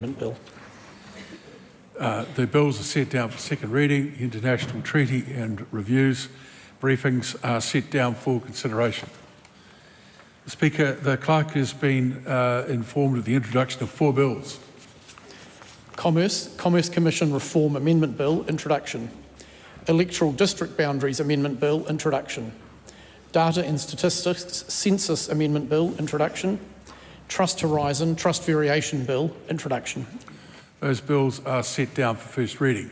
Bill. The bills are set down for second reading. International treaty and reviews briefings are set down for consideration. Speaker, the clerk has been informed of the introduction of 4 bills. Commerce Commission Reform Amendment Bill, introduction. Electoral District Boundaries Amendment Bill, introduction. Data and Statistics Census Amendment Bill, introduction. Trust Horizon Trust Variation Bill, introduction. Those bills are set down for first reading.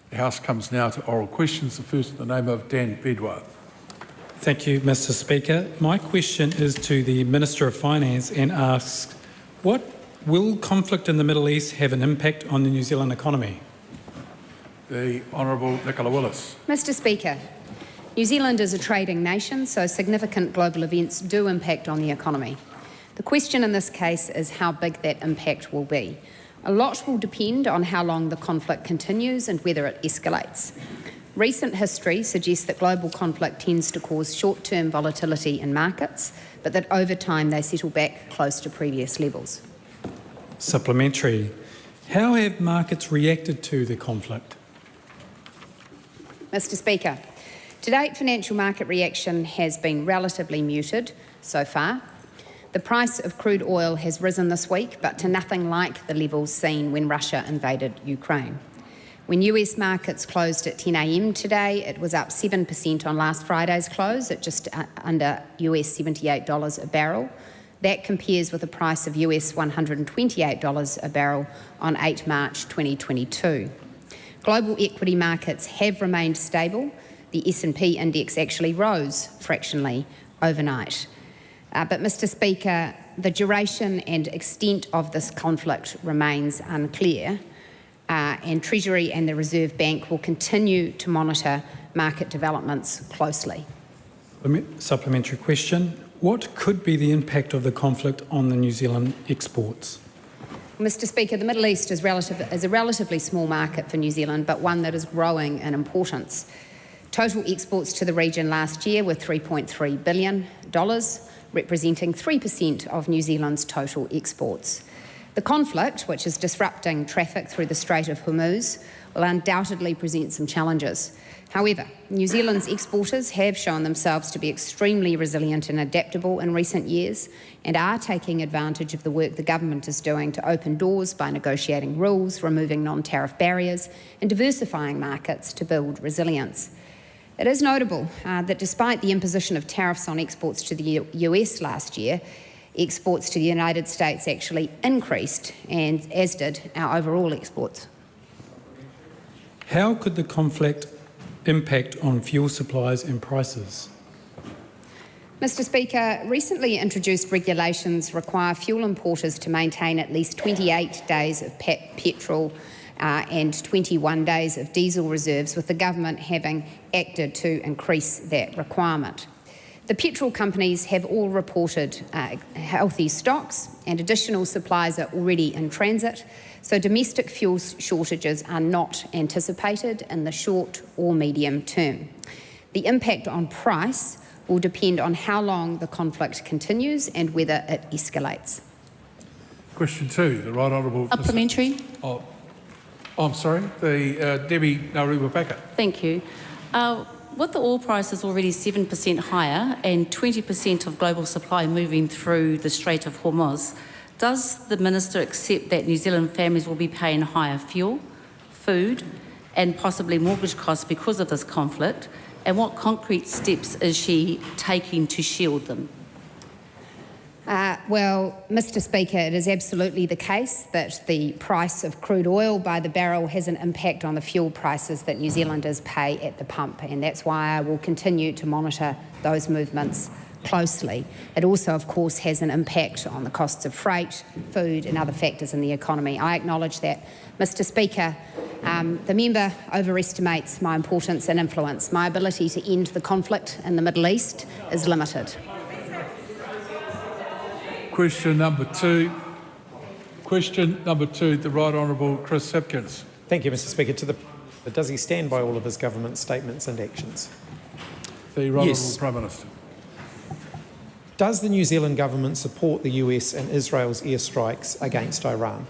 The House comes now to oral questions. The first in the name of Dan Bedwell. Thank you, Mr. Speaker. My question is to the Minister of Finance and asks, will conflict in the Middle East have an impact on the New Zealand economy? The Honourable Nicola Willis. Mr. Speaker, New Zealand is a trading nation, so significant global events do impact on the economy. The question in this case is how big that impact will be. A lot will depend on how long the conflict continues and whether it escalates. Recent history suggests that global conflict tends to cause short-term volatility in markets, but that over time they settle back close to previous levels. Supplementary. How have markets reacted to the conflict? Mr. Speaker, to date financial market reaction has been relatively muted so far. The price of crude oil has risen this week, but to nothing like the levels seen when Russia invaded Ukraine. When US markets closed at 10 a.m. today, it was up 7% on last Friday's close at just under US $78 a barrel. That compares with a price of US $128 a barrel on 8 March 2022. Global equity markets have remained stable. The S&P index actually rose fractionally overnight. But, Mr. Speaker, the duration and extent of this conflict remains unclear, and Treasury and the Reserve Bank will continue to monitor market developments closely. Supplementary question. What could be the impact of the conflict on the New Zealand exports? Mr. Speaker, the Middle East is a relatively small market for New Zealand, but one that is growing in importance. Total exports to the region last year were $3.3 billion, representing 3% of New Zealand's total exports. The conflict, which is disrupting traffic through the Strait of Hormuz, will undoubtedly present some challenges. However, New Zealand's exporters have shown themselves to be extremely resilient and adaptable in recent years and are taking advantage of the work the government is doing to open doors by negotiating rules, removing non-tariff barriers and diversifying markets to build resilience. It is notable that despite the imposition of tariffs on exports to the US last year, exports to the United States actually increased, and as did our overall exports. How could the conflict impact on fuel supplies and prices? Mr. Speaker, recently introduced regulations require fuel importers to maintain at least 28 days of petrol and 21 days of diesel reserves, with the government having acted to increase that requirement. The petrol companies have all reported healthy stocks, and additional supplies are already in transit, so domestic fuel shortages are not anticipated in the short or medium term. The impact on price will depend on how long the conflict continues and whether it escalates. Question 2, the Right Honourable... Supplementary. I'm sorry, the Debbie Naruwa-Packer. Thank you. With the oil prices already 7% higher and 20% of global supply moving through the Strait of Hormuz, does the Minister accept that New Zealand families will be paying higher fuel, food and possibly mortgage costs because of this conflict? And what concrete steps is she taking to shield them? Well, Mr. Speaker, it is absolutely the case that the price of crude oil by the barrel has an impact on the fuel prices that New Zealanders pay at the pump, and that's why I will continue to monitor those movements closely. It also, of course, has an impact on the costs of freight, food and other factors in the economy. I acknowledge that. Mr. Speaker, the member overestimates my importance and influence. My ability to end the conflict in the Middle East is limited. Question number 2. Question number 2, the Right Honourable Chris Hipkins. Thank you, Mr. Speaker. Does he stand by all of his government statements and actions? The Right Yes. Honourable Prime Minister. Does the New Zealand government support the US and Israel's airstrikes against Iran?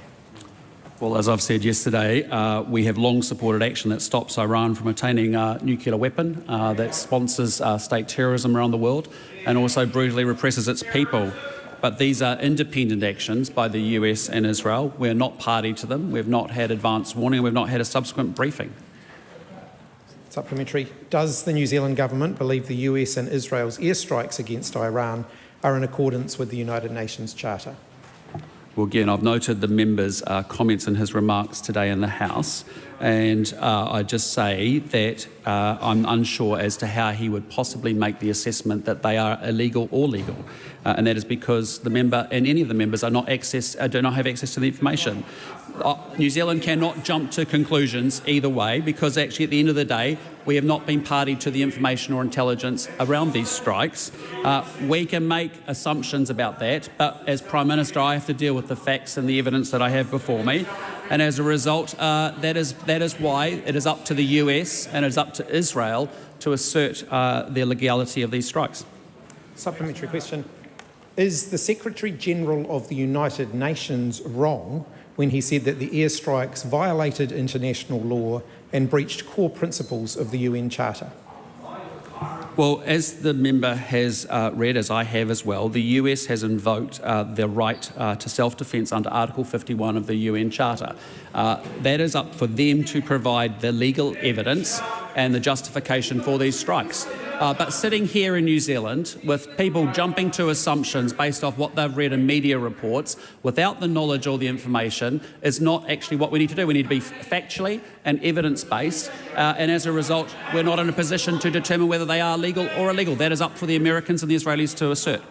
Well, as I've said yesterday, we have long supported action that stops Iran from attaining a nuclear weapon, that sponsors state terrorism around the world and also brutally represses its people. But these are independent actions by the US and Israel. We're not party to them. We've not had advance warning. We've not had a subsequent briefing. Supplementary. Does the New Zealand government believe the US and Israel's airstrikes against Iran are in accordance with the United Nations Charter? Well, again, I've noted the member's comments and his remarks today in the House, and I just say that I'm unsure as to how he would possibly make the assessment that they are illegal or legal, and that is because the member and any of the members do not have access to the information. New Zealand cannot jump to conclusions either way, because actually at the end of the day we have not been party to the information or intelligence around these strikes. We can make assumptions about that, but as Prime Minister I have to deal with the facts and the evidence that I have before me, and as a result that is why it is up to the US and it is up to Israel to assert the legality of these strikes. Supplementary question. Is the Secretary-General of the United Nations wrong when he said that the airstrikes violated international law and breached core principles of the UN Charter? Well, as the member has read, as I have as well, the US has invoked the right to self-defence under Article 51 of the UN Charter. That is up for them to provide the legal evidence and the justification for these strikes. But sitting here in New Zealand with people jumping to assumptions based off what they've read in media reports without the knowledge or the information is not actually what we need to do. We need to be factually and evidence-based, and as a result we're not in a position to determine whether they are legal or illegal. That is up for the Americans and the Israelis to assert.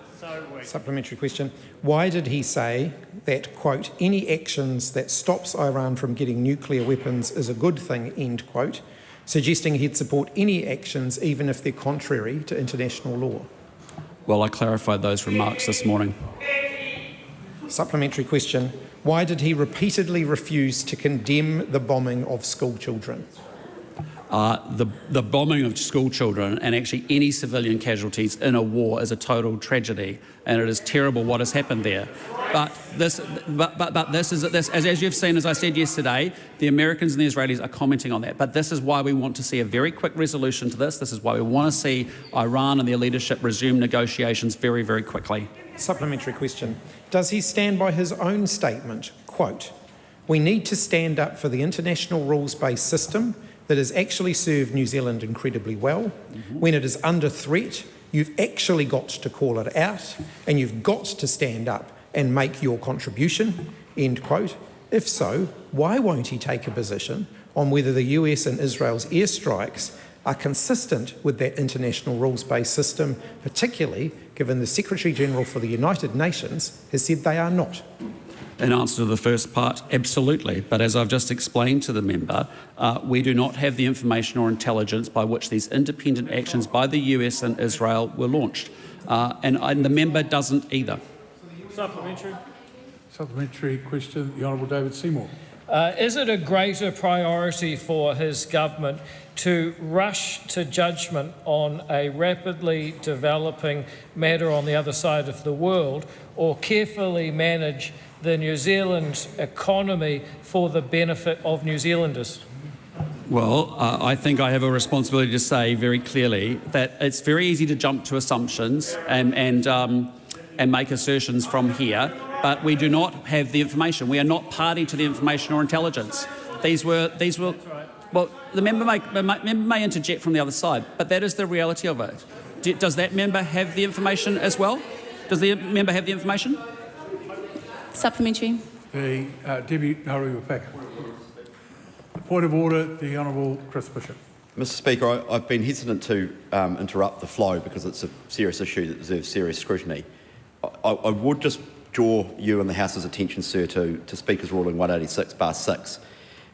Supplementary question. Why did he say that, quote, any actions that stops Iran from getting nuclear weapons is a good thing, end quote, suggesting he'd support any actions even if they're contrary to international law? Well, I clarified those remarks this morning. Supplementary question. Why did he repeatedly refuse to condemn the bombing of school children? The bombing of school children and actually any civilian casualties in a war is a total tragedy, and it is terrible what has happened there. But this is as you've seen, as I said yesterday, the Americans and the Israelis are commenting on that. But this is why we want to see a very quick resolution to this. This is why we want to see Iran and their leadership resume negotiations very, very quickly. Supplementary question. Does he stand by his own statement, quote, we need to stand up for the international rules-based system that has actually served New Zealand incredibly well. When it is under threat, you've actually got to call it out and you've got to stand up and make your contribution, end quote. If so, why won't he take a position on whether the US and Israel's airstrikes are consistent with that international rules-based system, particularly given the Secretary-General for the United Nations has said they are not? In answer to the first part, absolutely. But as I've just explained to the member, we do not have the information or intelligence by which these independent actions by the US and Israel were launched. And the member doesn't either. Supplementary. Supplementary question, the Honourable David Seymour. Is it a greater priority for his government to rush to judgment on a rapidly developing matter on the other side of the world, or carefully manage the New Zealand economy for the benefit of New Zealanders? Well, I think I have a responsibility to say very clearly that it's very easy to jump to assumptions and make assertions from here, but we do not have the information. We are not party to the information or intelligence. These were. Well, the member may interject from the other side, but that is the reality of it. Does that member have the information as well? Does the member have the information? Supplementary. The Deputy Nauru-Wapaka. Point of order, the Honourable Chris Bishop. Mr Speaker, I've been hesitant to interrupt the flow because it's a serious issue that deserves serious scrutiny. I would just draw you and the House's attention, sir, to Speaker's ruling 186/6,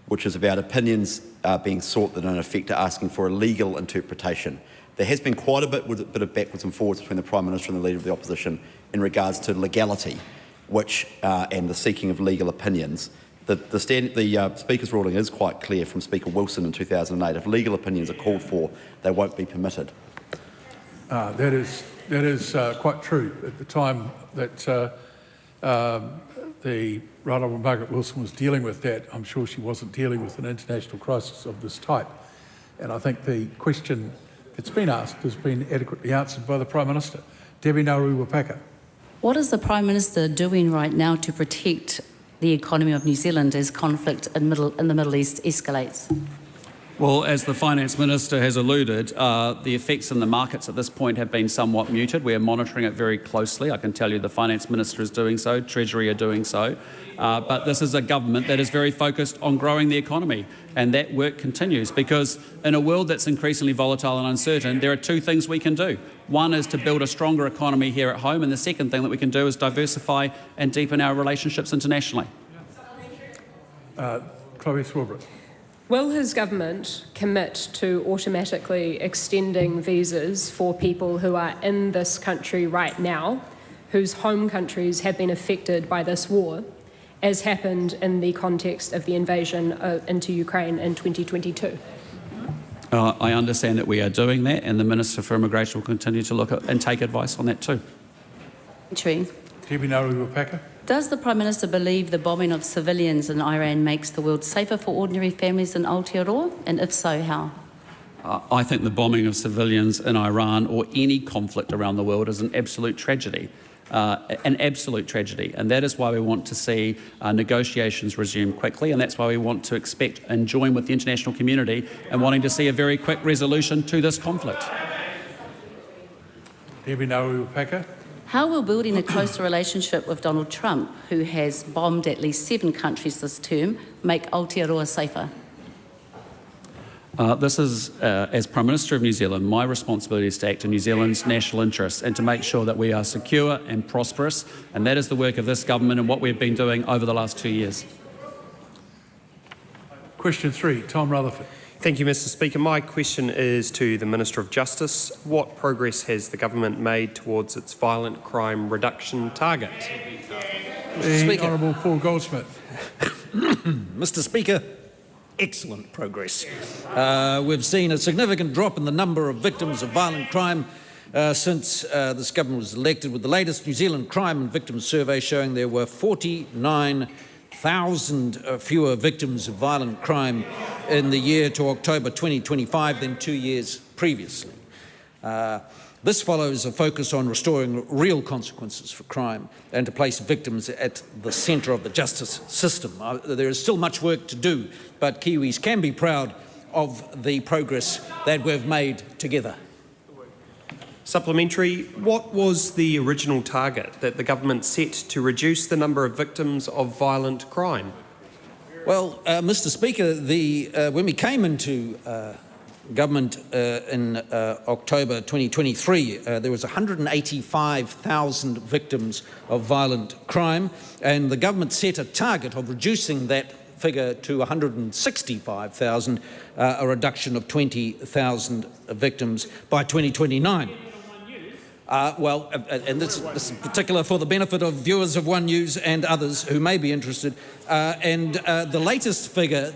which is about opinions being sought that in effect are asking for a legal interpretation. There has been quite a bit of backwards and forwards between the Prime Minister and the Leader of the Opposition in regards to legality, which and the seeking of legal opinions. The Speaker's ruling is quite clear from Speaker Wilson in 2008. If legal opinions are called for, they won't be permitted. That is quite true. At the time that the Right Honourable Margaret Wilson was dealing with that, I'm sure she wasn't dealing with an international crisis of this type. And I think the question that's been asked has been adequately answered by the Prime Minister. Debbie Ngaruiwapaka. What is the Prime Minister doing right now to protect the economy of New Zealand as conflict in the Middle East escalates? Well, as the Finance Minister has alluded, the effects in the markets at this point have been somewhat muted. We are monitoring it very closely. I can tell you the Finance Minister is doing so, Treasury are doing so. But this is a government that is very focused on growing the economy, and that work continues because in a world that's increasingly volatile and uncertain, there are two things we can do. One is to build a stronger economy here at home, and the second thing that we can do is diversify and deepen our relationships internationally. Chloe Swarbrick. Will his government commit to automatically extending visas for people who are in this country right now, whose home countries have been affected by this war, as happened in the context of the invasion into Ukraine in 2022? I understand that we are doing that, and the Minister for Immigration will continue to look at and take advice on that too. Debbie Ngaruiwapaka. Does the Prime Minister believe the bombing of civilians in Iran makes the world safer for ordinary families in Aotearoa? And if so, how? I think the bombing of civilians in Iran or any conflict around the world is an absolute tragedy. And that is why we want to see negotiations resume quickly, and that's why we want to expect and join with the international community in wanting to see a very quick resolution to this conflict. Debbie Ngaruiwapaka. How will building a closer relationship with Donald Trump, who has bombed at least 7 countries this term, make Aotearoa safer? This is, as Prime Minister of New Zealand, my responsibility is to act in New Zealand's national interests and to make sure that we are secure and prosperous, and that is the work of this government and what we've been doing over the last 2 years. Question 3, Tom Rutherford. Thank you, Mr. Speaker. My question is to the Minister of Justice. What progress has the government made towards its violent crime reduction target? The Honourable Paul Goldsmith. Mr. Speaker, excellent progress. We've seen a significant drop in the number of victims of violent crime since this government was elected, with the latest New Zealand Crime and Victims Survey showing there were 49,000 fewer victims of violent crime in the year to October 2025 than 2 years previously. This follows a focus on restoring real consequences for crime and to place victims at the centre of the justice system. There is still much work to do, but Kiwis can be proud of the progress that we've made together. Supplementary, what was the original target that the government set to reduce the number of victims of violent crime? Well, Mr. Speaker, when we came into government in October 2023, there was 185,000 victims of violent crime, and the government set a target of reducing that figure to 165,000, a reduction of 20,000 victims by 2029. And this is particular for the benefit of viewers of One News and others who may be interested. The latest figure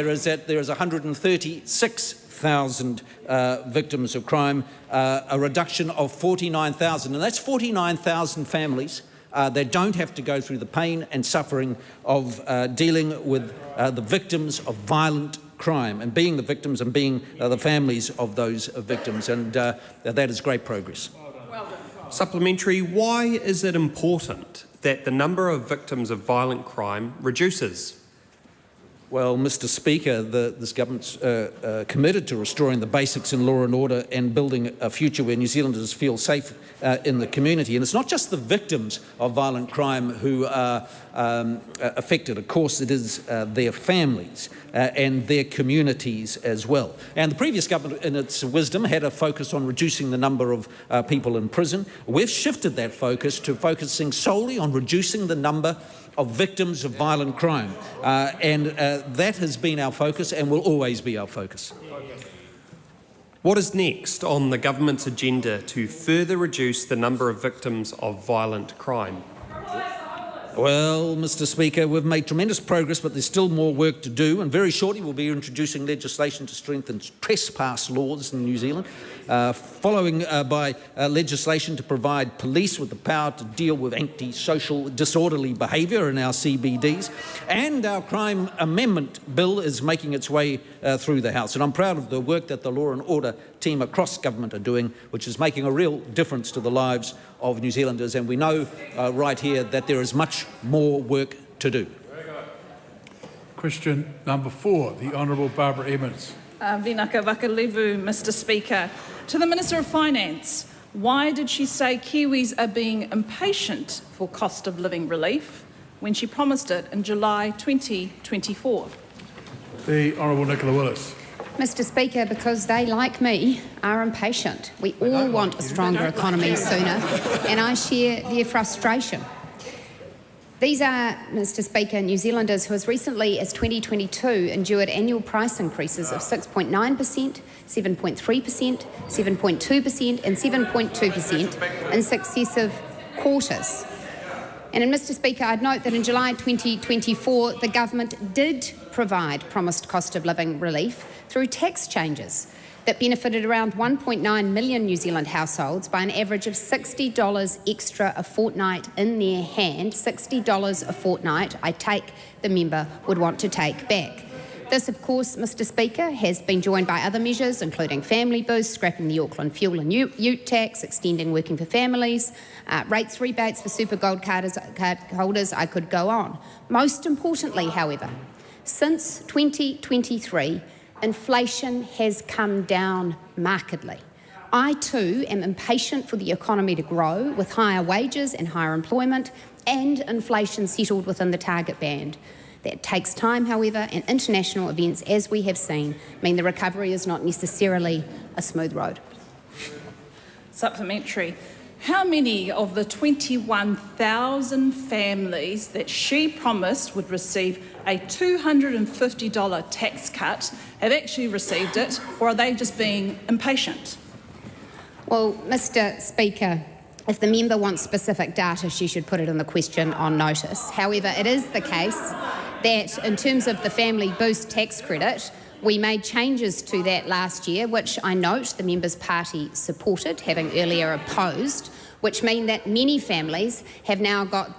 is that there is 136,000 victims of crime, a reduction of 49,000, and that's 49,000 families that don't have to go through the pain and suffering of dealing with the victims of violent crime and being the victims and being the families of those victims, and that is great progress. Supplementary, why is it important that the number of victims of violent crime reduces? Well, Mr. Speaker, this government's committed to restoring the basics in law and order and building a future where New Zealanders feel safe in the community. And it's not just the victims of violent crime who are affected. Of course, it is their families and their communities as well. And the previous government, in its wisdom, had a focus on reducing the number of people in prison. We've shifted that focus to focusing solely on reducing the number of victims of violent crime. That has been our focus and will always be our focus. What is next on the government's agenda to further reduce the number of victims of violent crime? Well, Mr Speaker, we've made tremendous progress, but there's still more work to do, and very shortly we'll be introducing legislation to strengthen trespass laws in New Zealand, following by legislation to provide police with the power to deal with antisocial disorderly behaviour in our CBDs, and our crime amendment bill is making its way through the House. And I'm proud of the work that the law and order team across government are doing, which is making a real difference to the lives of New Zealanders, and we know right here that there is much more work to do. Question number 4, the Honourable Barbara Emmons. Vinaka Vakalevu, Mr Speaker. To the Minister of Finance, why did she say Kiwis are being impatient for cost of living relief when she promised it in July 2024? The Honourable Nicola Willis. Mr Speaker, because they, like me, are impatient. We all want a stronger economy sooner, and I share their frustration. These are, Mr Speaker, New Zealanders who as recently as 2022 endured annual price increases of 6.9%, 7.3%, 7.2% and 7.2% in successive quarters. And Mr Speaker, I'd note that in July 2024, the government did provide promised cost of living relief through tax changes that benefited around 1.9 million New Zealand households by an average of $60 extra a fortnight in their hand. $60 a fortnight, I take the member would want to take back. This, of course, Mr Speaker, has been joined by other measures, including family boost, scrapping the Auckland fuel and ute tax, extending working for families, rates rebates for super gold card holders. I could go on. Most importantly, however, since 2023, inflation has come down markedly. I too am impatient for the economy to grow with higher wages and higher employment and inflation settled within the target band. That takes time, however, and international events, as we have seen, mean the recovery is not necessarily a smooth road. Supplementary. How many of the 21,000 families that she promised would receive a $250 tax cut have actually received it, or are they just being impatient? Well, Mr Speaker, if the member wants specific data, she should put it in the question on notice. However, it is the case that in terms of the Family Boost tax credit, we made changes to that last year, which I note the member's party supported, having earlier opposed, which mean that many families have now got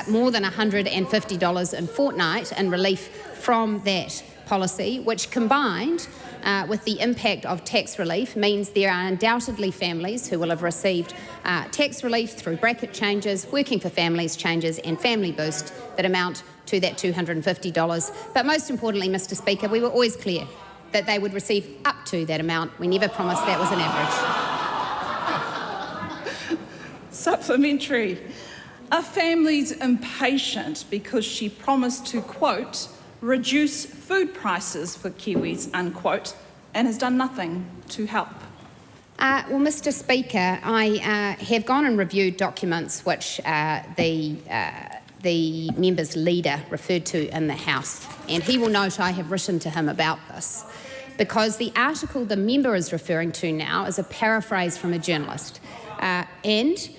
more than $150 in fortnight in relief from that policy, which combined with the impact of tax relief means there are undoubtedly families who will have received tax relief through bracket changes, working for families changes and Family Boost that amount to that $250. But most importantly, Mr Speaker, we were always clear that they would receive up to that amount. We never promised that was an average. Supplementary. Are families impatient because she promised to, quote, reduce food prices for Kiwis, unquote, and has done nothing to help? Well, Mr Speaker, I have gone and reviewed documents which the member's leader referred to in the House, and he will note I have written to him about this, because the article the member is referring to now is a paraphrase from a journalist, and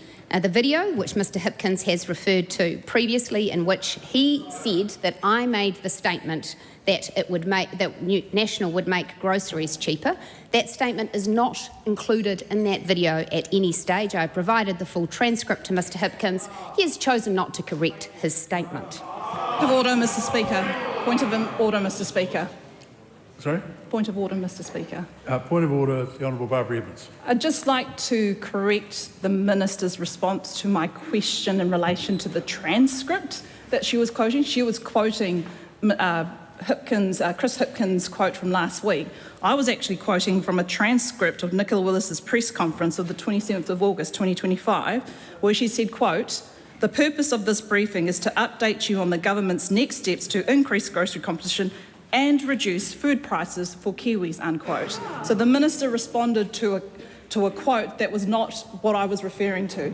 the video, which Mr Hipkins has referred to previously, in which he said that I made the statement that National would make groceries cheaper. That statement is not included in that video at any stage. I provided the full transcript to Mr Hipkins. He has chosen not to correct his statement. Point of order, Mr Speaker. Point of order, Mr Speaker. Sorry? Point of order, Mr Speaker. Point of order, the Honourable Barbara Emmons. I'd just like to correct the Minister's response to my question in relation to the transcript that she was quoting. She was quoting Chris Hipkins' quote from last week. I was actually quoting from a transcript of Nicola Willis's press conference of the 27th of August 2025, where she said, quote, "The purpose of this briefing is to update you on the government's next steps to increase grocery competition and reduce food prices for Kiwis," unquote. So the Minister responded to a quote that was not what I was referring to.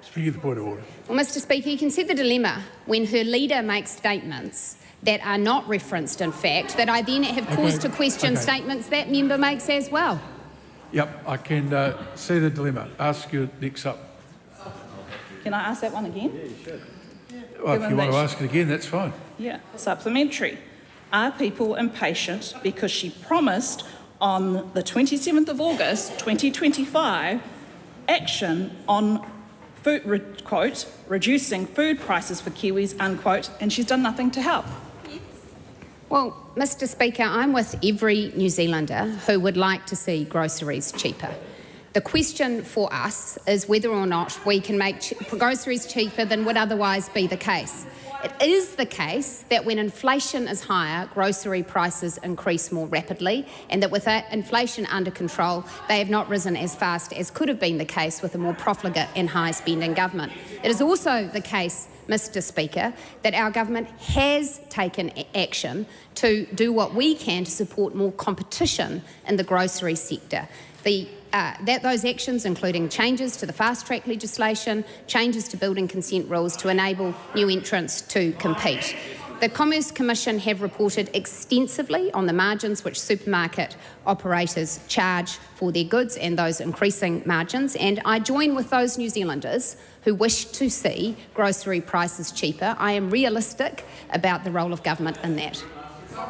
Speaking of the point of order. Well, Mr Speaker, you can see the dilemma when her leader makes statements that are not referenced, in fact, that I then have cause to question statements that member makes as well. Yep, I can see the dilemma. Ask your next up. Can I ask that one again? Well, if you want to ask it again, that's fine. Yeah. Supplementary. Are people impatient because she promised on the 27th of August 2025 action on food, quote, reducing food prices for Kiwis, unquote, and she's done nothing to help? Well, Mr. Speaker, I'm with every New Zealander who would like to see groceries cheaper. The question for us is whether or not we can make groceries cheaper than would otherwise be the case. It is the case that when inflation is higher, grocery prices increase more rapidly, and that with that inflation under control, they have not risen as fast as could have been the case with a more profligate and high-spending government. It is also the case, Mr. Speaker, that our government has taken action to do what we can to support more competition in the grocery sector. Those actions, including changes to the fast-track legislation, changes to building consent rules to enable new entrants to compete. The Commerce Commission have reported extensively on the margins which supermarket operators charge for their goods and those increasing margins, and I join with those New Zealanders who wish to see grocery prices cheaper. I am realistic about the role of government in that.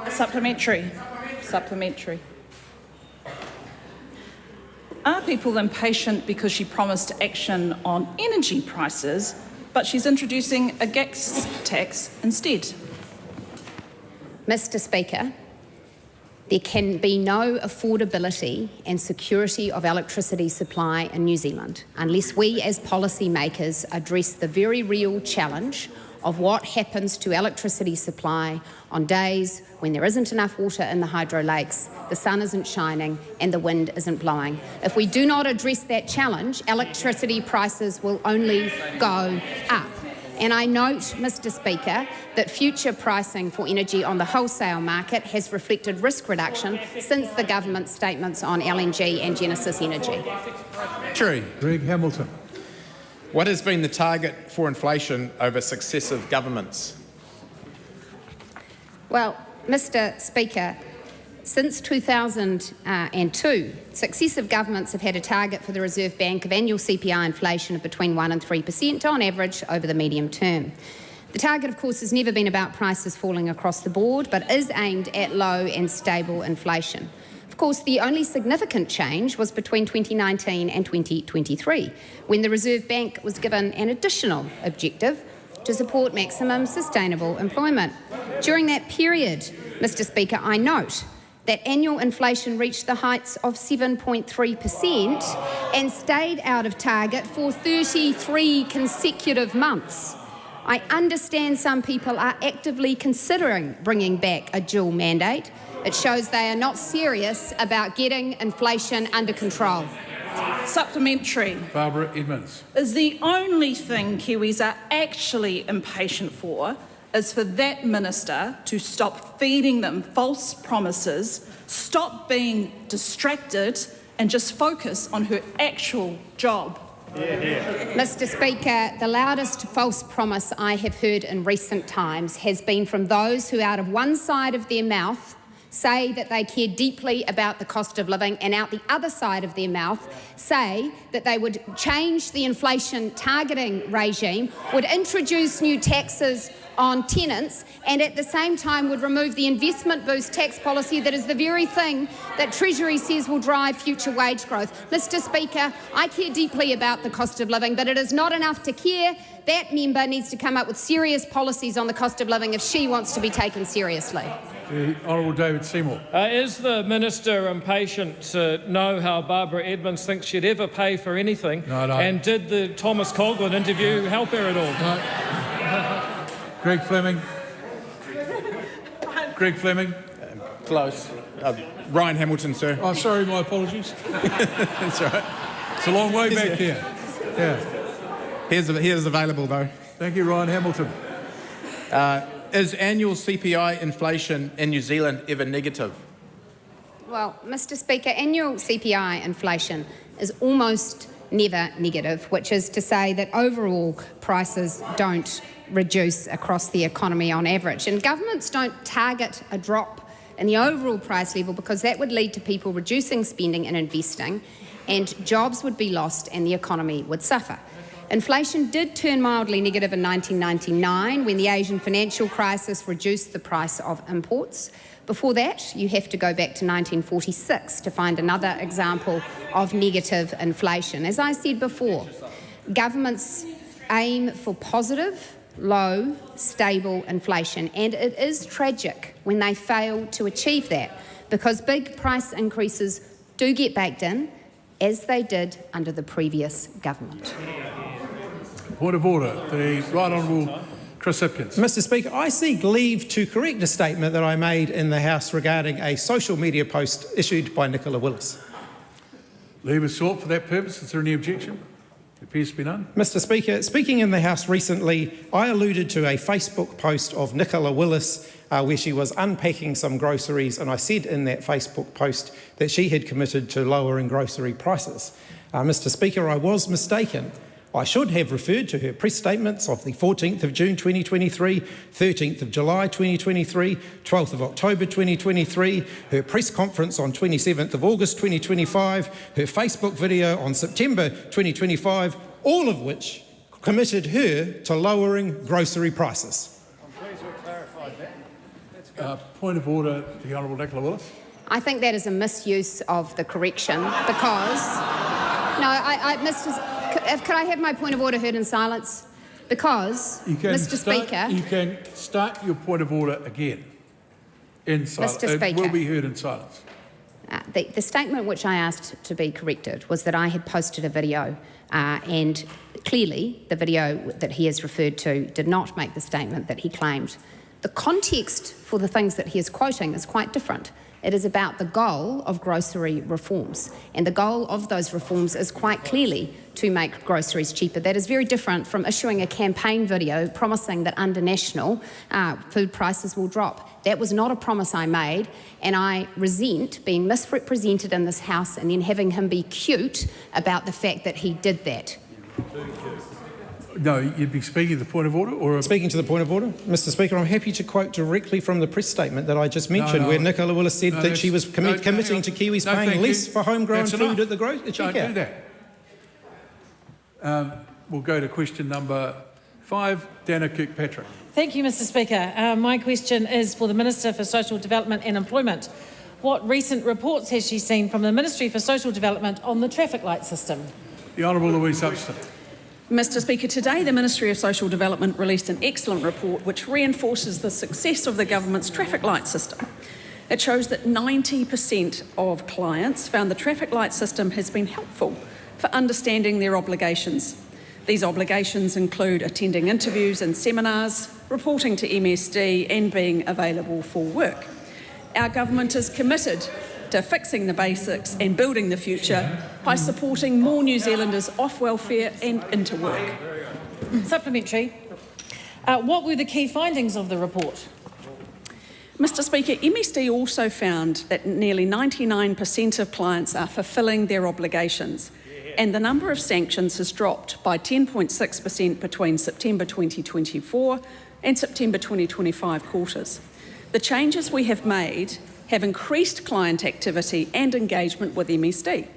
Supplementary. Supplementary. Are people impatient because she promised action on energy prices, but she's introducing a gas tax instead? Mr. Speaker, there can be no affordability and security of electricity supply in New Zealand unless we as policymakers address the very real challenge of what happens to electricity supply on days when there isn't enough water in the hydro lakes, the sun isn't shining and the wind isn't blowing. If we do not address that challenge, electricity prices will only go up. And I note, Mr. Speaker, that future pricing for energy on the wholesale market has reflected risk reduction since the government's statements on LNG and Genesis Energy. True. Greg Hamilton. What has been the target for inflation over successive governments? Well, Mr. Speaker, since 2002, successive governments have had a target for the Reserve Bank of annual CPI inflation of between 1% and 3% on average over the medium term. The target, of course, has never been about prices falling across the board, but is aimed at low and stable inflation. Of course, the only significant change was between 2019 and 2023, when the Reserve Bank was given an additional objective to support maximum sustainable employment. During that period, Mr. Speaker, I note that annual inflation reached the heights of 7.3% and stayed out of target for 33 consecutive months. I understand some people are actively considering bringing back a dual mandate. It shows they are not serious about getting inflation under control. Supplementary. Barbara Edmonds. Is the only thing Kiwis are actually impatient for is for that minister to stop feeding them false promises, stop being distracted and just focus on her actual job. Mr. Speaker, the loudest false promise I have heard in recent times has been from those who out of one side of their mouth say that they care deeply about the cost of living and out the other side of their mouth say that they would change the inflation targeting regime, would introduce new taxes on tenants and at the same time would remove the investment boost tax policy that is the very thing that Treasury says will drive future wage growth. Mr. Speaker, I care deeply about the cost of living, but it is not enough to care. That member needs to come up with serious policies on the cost of living if she wants to be taken seriously. The Honourable David Seymour. Is the minister impatient to know how Barbara Edmonds thinks she'd ever pay for anything? No. And did the Thomas Coghlan interview help her at all? No. Greg Fleming. Greg Fleming. Close. Ryan Hamilton, sir. Oh, sorry, my apologies. That's all right. It's a long way back here. Yeah. Here's available, though. Thank you, Ryan Hamilton. Is annual CPI inflation in New Zealand ever negative? Well, Mr. Speaker, annual CPI inflation is almost never negative, which is to say that overall prices don't reduce across the economy on average. And governments don't target a drop in the overall price level because that would lead to people reducing spending and investing, and jobs would be lost and the economy would suffer. Inflation did turn mildly negative in 1999 when the Asian financial crisis reduced the price of imports. Before that, you have to go back to 1946 to find another example of negative inflation. As I said before, governments aim for positive, low, stable inflation, and it is tragic when they fail to achieve that, because big price increases do get baked in, as they did under the previous government. Point of order. The Right Honourable Chris Hipkins. Mr Speaker, I seek leave to correct a statement that I made in the House regarding a social media post issued by Nicola Willis. Leave is sought for that purpose. Is there any objection? There appears to be none. Mr Speaker, speaking in the House recently, I alluded to a Facebook post of Nicola Willis where she was unpacking some groceries, and I said in that Facebook post that she had committed to lowering grocery prices. Mr Speaker, I was mistaken. I should have referred to her press statements of the 14th of June 2023, 13th of July 2023, 12th of October 2023, her press conference on 27th of August 2025, her Facebook video on September 2025, all of which committed her to lowering grocery prices. Point of order, the Honourable Nicola Willis. I think that is a misuse of the correction because... Could I have my point of order heard in silence? Because, Mr Speaker... You can start your point of order again in silence. Mr Speaker, it will be heard in silence. The statement which I asked to be corrected was that I had posted a video and clearly the video that he has referred to did not make the statement that he claimed. The context for the things that he is quoting is quite different. It is about the goal of grocery reforms, and the goal of those reforms is quite clearly to make groceries cheaper. That is very different from issuing a campaign video promising that under National food prices will drop. That was not a promise I made, and I resent being misrepresented in this House and then having him be cute about the fact that he did that. No, you'd be speaking to the point of order? Or Speaking to the point of order. Mr Speaker, I'm happy to quote directly from the press statement that I just mentioned, where Nicola Willis said that she was committing to Kiwis paying less for homegrown food at the grocery checkout. Don't do that. We'll go to question number 5, Dana Kirkpatrick. Thank you, Mr Speaker. My question is for the Minister for Social Development and Employment. What recent reports has she seen from the Ministry for Social Development on the traffic light system? The Honourable Louise Upston. Mr Speaker, today the Ministry of Social Development released an excellent report which reinforces the success of the government's traffic light system. It shows that 90% of clients found the traffic light system has been helpful for understanding their obligations. These obligations include attending interviews and seminars, reporting to MSD and being available for work. Our government is committed to fixing the basics and building the future by supporting more New Zealanders off welfare and into work. Supplementary. What were the key findings of the report? Mr Speaker, MSD also found that nearly 99% of clients are fulfilling their obligations, and the number of sanctions has dropped by 10.6% between September 2024 and September 2025 quarters. The changes we have made have increased client activity and engagement with MSD.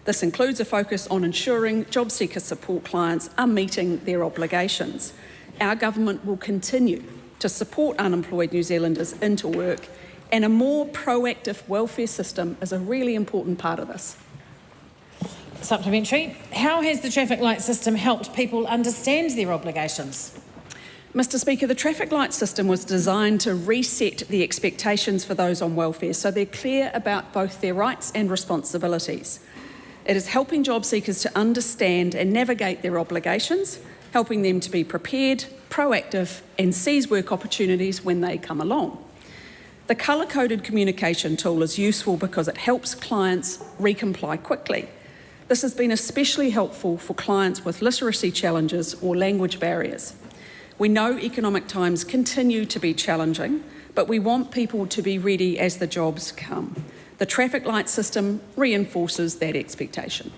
This includes a focus on ensuring job seeker support clients are meeting their obligations. Our government will continue to support unemployed New Zealanders into work, and a more proactive welfare system is a really important part of this. Supplementary. How has the traffic light system helped people understand their obligations? Mr Speaker, the traffic light system was designed to reset the expectations for those on welfare so they're clear about both their rights and responsibilities. It is helping job seekers to understand and navigate their obligations, helping them to be prepared, proactive and seize work opportunities when they come along. The colour-coded communication tool is useful because it helps clients recomply quickly. This has been especially helpful for clients with literacy challenges or language barriers. We know economic times continue to be challenging, but we want people to be ready as the jobs come. The traffic light system reinforces that expectation.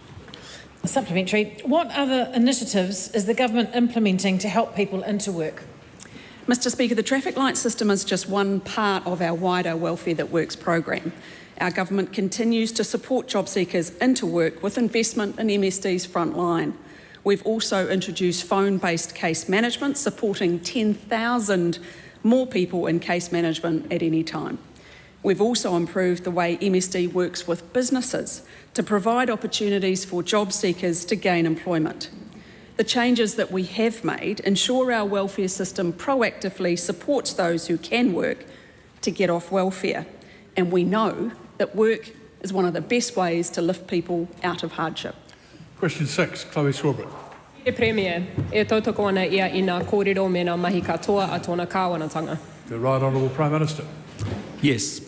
Supplementary. What other initiatives is the government implementing to help people into work? Mr Speaker, the traffic light system is just one part of our wider Welfare That Works program. Our government continues to support job seekers into work with investment in MSD's front line. We've also introduced phone-based case management, supporting 10,000 more people in case management at any time. We've also improved the way MSD works with businesses to provide opportunities for job seekers to gain employment. The changes that we have made ensure our welfare system proactively supports those who can work to get off welfare. And we know that work is one of the best ways to lift people out of hardship. Question 6, Chloe Swarbrick. E Premier, e tautoko ana ia i ngā kōrero me ngā mahi katoa a tōna kāwanatanga. The Right Honourable Prime Minister. Yes.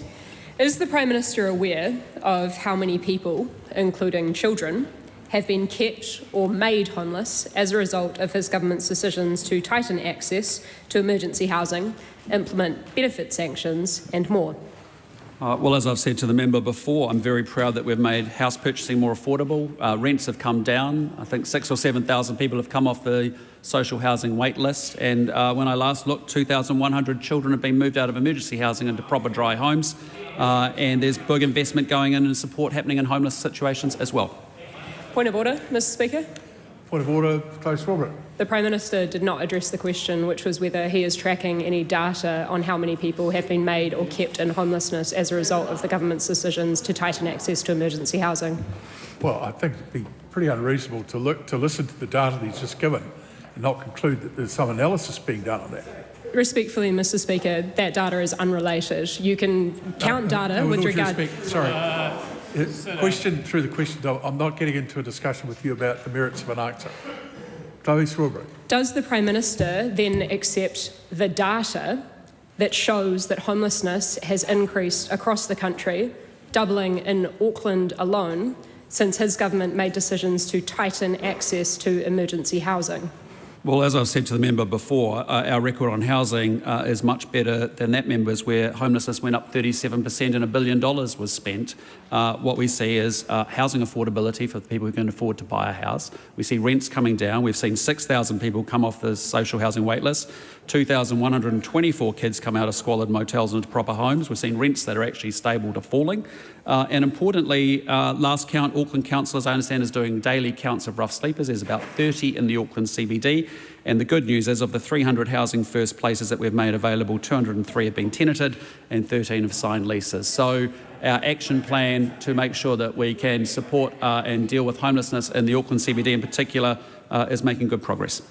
Is the Prime Minister aware of how many people, including children, have been kept or made homeless as a result of his government's decisions to tighten access to emergency housing, implement benefit sanctions and more? Well, as I've said to the member before, I'm very proud that we've made house purchasing more affordable. Rents have come down. I think 6,000 or 7,000 people have come off the social housing wait list. And when I last looked, 2,100 children have been moved out of emergency housing into proper dry homes. And there's big investment going in and support happening in homeless situations as well. Point of order, Mr Speaker. Point of order, Chloe Swarbrick. The Prime Minister did not address the question, which was whether he is tracking any data on how many people have been made or kept in homelessness as a result of the government's decisions to tighten access to emergency housing. Well, I think it'd be pretty unreasonable to listen to the data that he's just given and not conclude that there's some analysis being done on that. Respectfully, Mr Speaker, that data is unrelated. You can count data with regard... Question through the question, I'm not getting into a discussion with you about the merits of an answer. Chloe Swarbrick. Does the Prime Minister then accept the data that shows that homelessness has increased across the country, doubling in Auckland alone, since his government made decisions to tighten access to emergency housing? Well, as I've said to the member before, our record on housing is much better than that member's, where homelessness went up 37% and $1 billion was spent. What we see is housing affordability for the people who can afford to buy a house. We see rents coming down. We've seen 6,000 people come off the social housing wait list, 2,124 kids come out of squalid motels into proper homes. We've seen rents that are actually stable to falling. And importantly, last count, Auckland councillors, I understand, is doing daily counts of rough sleepers. There's about 30 in the Auckland CBD. And the good news is, of the 300 housing first places that we've made available, 203 have been tenanted and 13 have signed leases. So our action plan to make sure that we can support and deal with homelessness in the Auckland CBD in particular is making good progress.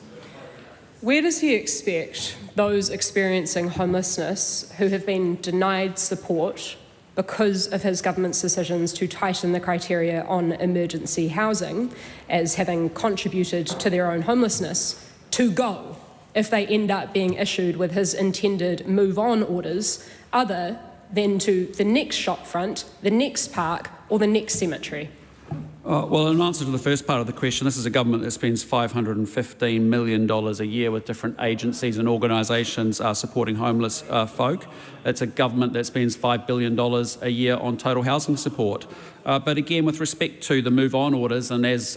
Where does he expect those experiencing homelessness who have been denied support because of his government's decisions to tighten the criteria on emergency housing as having contributed to their own homelessness to go if they end up being issued with his intended move-on orders, other than to the next shopfront, the next park or the next cemetery? Well, in answer to the first part of the question, this is a government that spends $515 million a year with different agencies and organisations supporting homeless folk. It's a government that spends $5 billion a year on total housing support. But again, with respect to the move-on orders, and as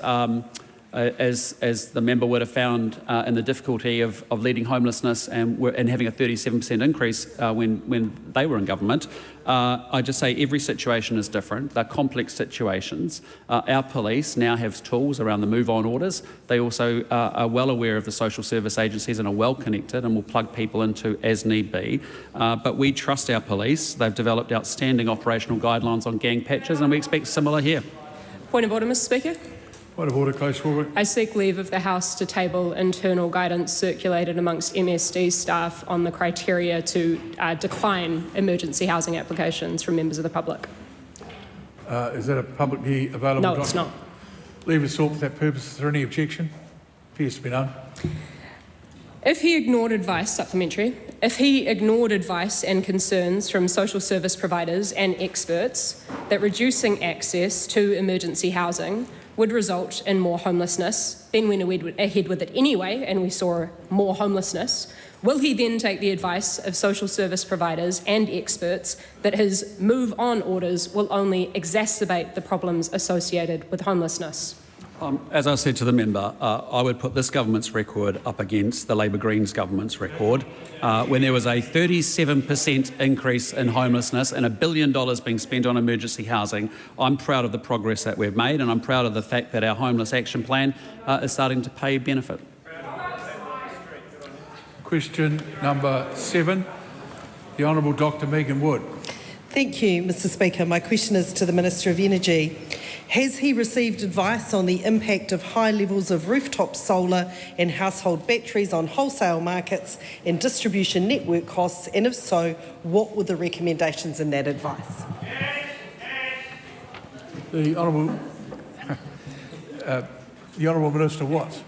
the member would have found in the difficulty of leading homelessness and having a 37% increase when they were in government, I just say every situation is different. They're complex situations. Our police now have tools around the move-on orders. They also are well aware of the social service agencies and are well connected and will plug people into as need be. But we trust our police. They've developed outstanding operational guidelines on gang patches, and we expect similar here. Point of order, Mr Speaker. Point of order, Chloe Swarbrick. I seek leave of the House to table internal guidance circulated amongst MSD staff on the criteria to decline emergency housing applications from members of the public. Is that a publicly available document? No, it's not. Leave is sought for that purpose. Is there any objection? Appears to be none. If he ignored advice, supplementary, if he ignored advice and concerns from social service providers and experts that reducing access to emergency housing would result in more homelessness, then went ahead with it anyway, and we saw more homelessness, will he then take the advice of social service providers and experts that his move-on orders will only exacerbate the problems associated with homelessness? As I said to the member, I would put this government's record up against the Labor Greens government's record. When there was a 37% increase in homelessness and $1 billion being spent on emergency housing, I'm proud of the progress that we've made, and I'm proud of the fact that our homeless action plan is starting to pay benefit. Question number 7, the Honourable Dr Megan Wood. Thank you, Mr Speaker. My question is to the Minister of Energy. Has he received advice on the impact of high levels of rooftop solar and household batteries on wholesale markets and distribution network costs? And if so, what were the recommendations in that advice? The Honourable Minister Watts.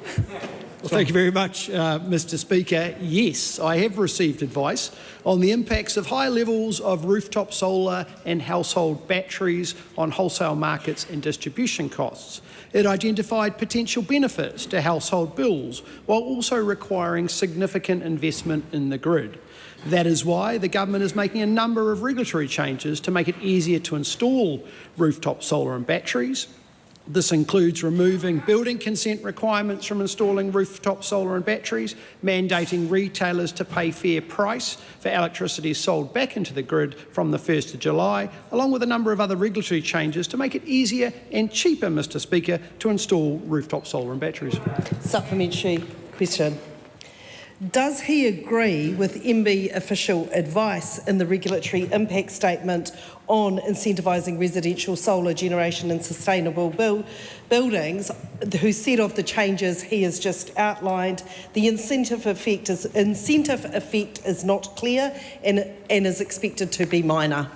Well, thank you very much, Mr Speaker. Yes, I have received advice on the impacts of high levels of rooftop solar and household batteries on wholesale markets and distribution costs. It identified potential benefits to household bills while also requiring significant investment in the grid. That is why the government is making a number of regulatory changes to make it easier to install rooftop solar and batteries. This includes removing building consent requirements from installing rooftop solar and batteries, mandating retailers to pay fair price for electricity sold back into the grid from the 1st of July, along with a number of other regulatory changes to make it easier and cheaper, Mr Speaker, to install rooftop solar and batteries. Supplementary question. Does he agree with MB official advice in the regulatory impact statement on incentivising residential solar generation in sustainable buildings, who said of the changes he has just outlined, the incentive effect is not clear and is expected to be minor?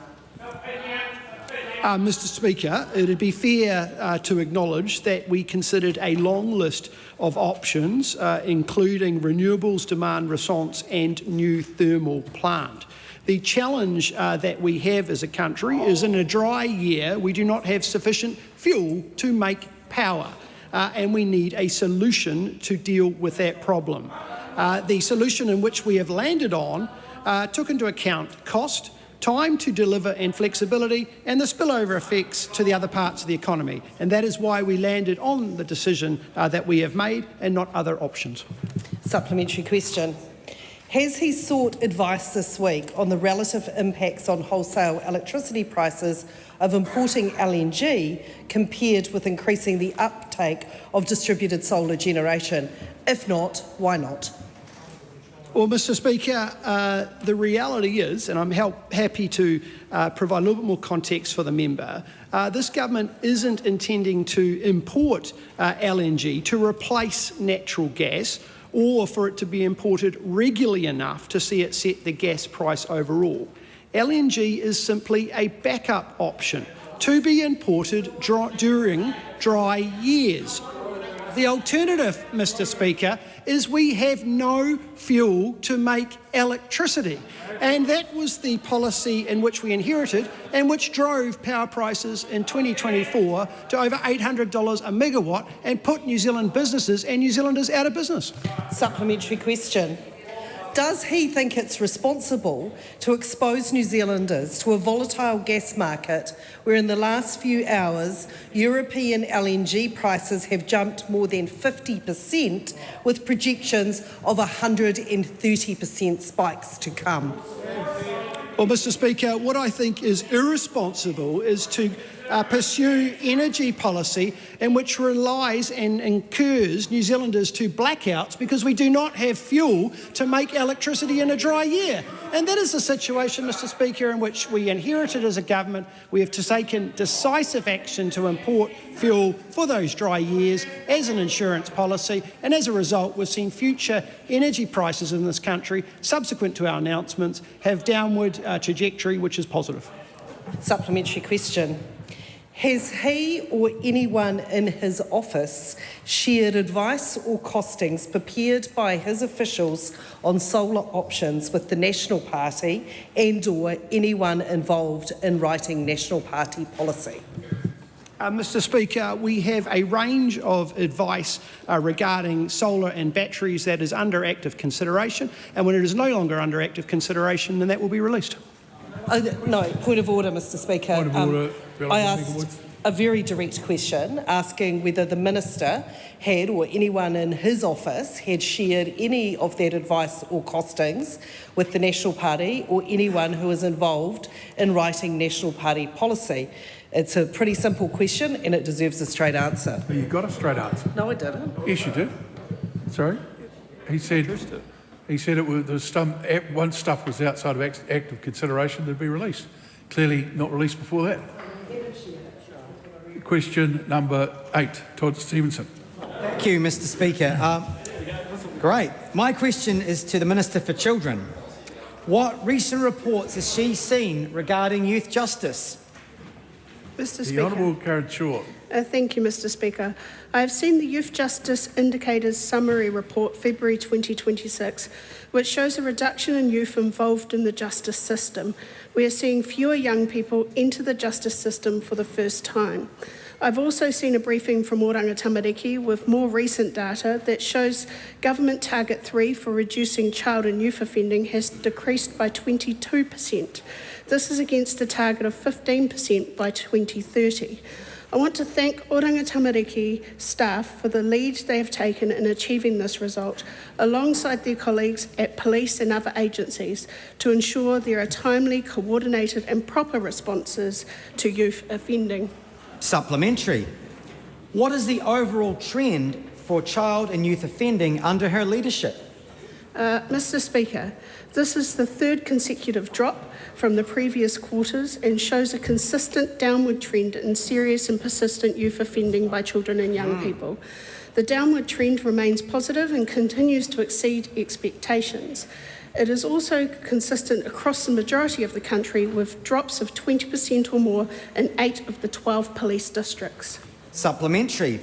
Mr Speaker, it would be fair to acknowledge that we considered a long list of options, including renewables demand response and new thermal plant. The challenge that we have as a country is in a dry year we do not have sufficient fuel to make power, and we need a solution to deal with that problem. The solution in which we have landed on took into account cost, time to deliver and flexibility, and the spillover effects to the other parts of the economy. And that is why we landed on the decision that we have made and not other options. Supplementary question. Has he sought advice this week on the relative impacts on wholesale electricity prices of importing LNG compared with increasing the uptake of distributed solar generation? If not, why not? Well, Mr Speaker, the reality is, and I'm happy to provide a little bit more context for the member, this government isn't intending to import LNG to replace natural gas or for it to be imported regularly enough to see it set the gas price overall. LNG is simply a backup option to be imported during dry years. The alternative, Mr Speaker, is we have no fuel to make electricity. And that was the policy in which we inherited and which drove power prices in 2024 to over $800 a megawatt and put New Zealand businesses and New Zealanders out of business. Supplementary question. Does he think it's responsible to expose New Zealanders to a volatile gas market where in the last few hours European LNG prices have jumped more than 50% with projections of 130% spikes to come? Well, Mr Speaker, what I think is irresponsible is to pursue energy policy in which relies and incurs New Zealanders to blackouts because we do not have fuel to make electricity in a dry year. And that is the situation, Mr Speaker, in which we inherited as a government. We have taken decisive action to import fuel for those dry years as an insurance policy, and as a result we've seen future energy prices in this country, subsequent to our announcements, have downward trajectory, which is positive. Supplementary question. Has he or anyone in his office shared advice or costings prepared by his officials on solar options with the National Party and/or anyone involved in writing National Party policy? Mr Speaker, we have a range of advice regarding solar and batteries that is under active consideration, and when it is no longer under active consideration, then that will be released. No, point of order, Mr Speaker. Point of order. a very direct question asking whether the Minister had, or anyone in his office, had shared any of that advice or costings with the National Party or anyone who is involved in writing National Party policy. It's a pretty simple question and it deserves a straight answer. You got a straight answer. No, I didn't. Yes, you did. Sorry? He said it was, there was some, once stuff was outside of active consideration, they'd be released. Clearly not released before that. Question number 8, Todd Stevenson. Thank you, Mr. Speaker. Great. My question is to the Minister for Children. What recent reports has she seen regarding youth justice? Mr. The Speaker. Honourable Karen Shaw. Thank you, Mr. Speaker. I have seen the Youth Justice Indicators Summary Report, February 2026, which shows a reduction in youth involved in the justice system. We are seeing fewer young people enter the justice system for the first time. I've also seen a briefing from Oranga Tamariki with more recent data that shows Government Target 3 for reducing child and youth offending has decreased by 22%. This is against a target of 15% by 2030. I want to thank Oranga Tamariki staff for the lead they have taken in achieving this result, alongside their colleagues at police and other agencies, to ensure there are timely, coordinated and proper responses to youth offending. Supplementary. What is the overall trend for child and youth offending under her leadership? Mr. Speaker, this is the third consecutive drop from the previous quarters and shows a consistent downward trend in serious and persistent youth offending by children and young people. The downward trend remains positive and continues to exceed expectations. It is also consistent across the majority of the country, with drops of 20% or more in 8 of the 12 police districts. Supplementary.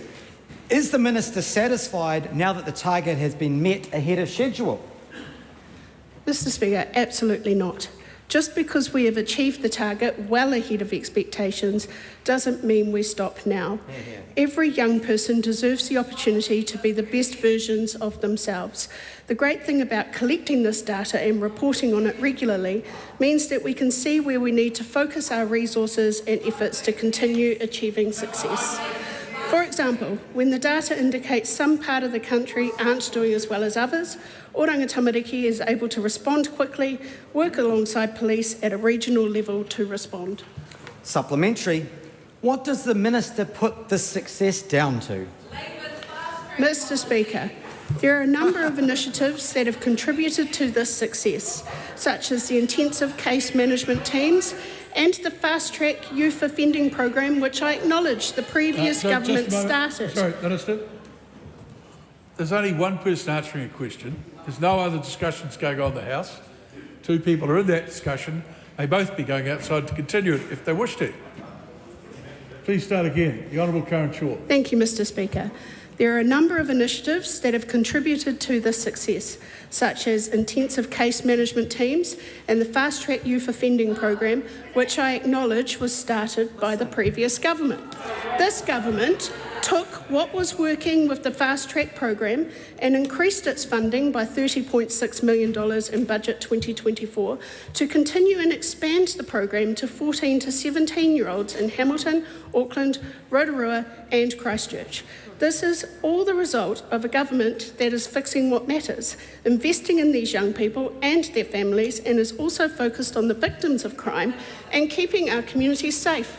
Is the Minister satisfied now that the target has been met ahead of schedule? Mr. Speaker, absolutely not. Just because we have achieved the target well ahead of expectations doesn't mean we stop now. Every young person deserves the opportunity to be the best versions of themselves. The great thing about collecting this data and reporting on it regularly means that we can see where we need to focus our resources and efforts to continue achieving success. For example, when the data indicates some part of the country aren't doing as well as others, Oranga Tamariki is able to respond quickly, work alongside police at a regional level to respond. Supplementary. What does the Minister put this success down to? Mr. Speaker, there are a number of initiatives that have contributed to this success, such as the intensive case management teams and the fast-track youth offending program, which I acknowledge the previous government started. Sorry, Minister. There's only one person answering a question. There's no other discussions going on in the House. 2 people are in that discussion. They both be going outside to continue it if they wish to. Please start again. The Honourable Karen Shaw. Thank you, Mr. Speaker. There are a number of initiatives that have contributed to this success, such as intensive case management teams and the fast-track youth offending program, which I acknowledge was started by the previous government. This government took what was working with the fast-track program and increased its funding by $30.6 million in Budget 2024 to continue and expand the program to 14 to 17-year-olds in Hamilton, Auckland, Rotorua and Christchurch. This is all the result of a government that is fixing what matters, investing in these young people and their families, and is also focused on the victims of crime and keeping our communities safe.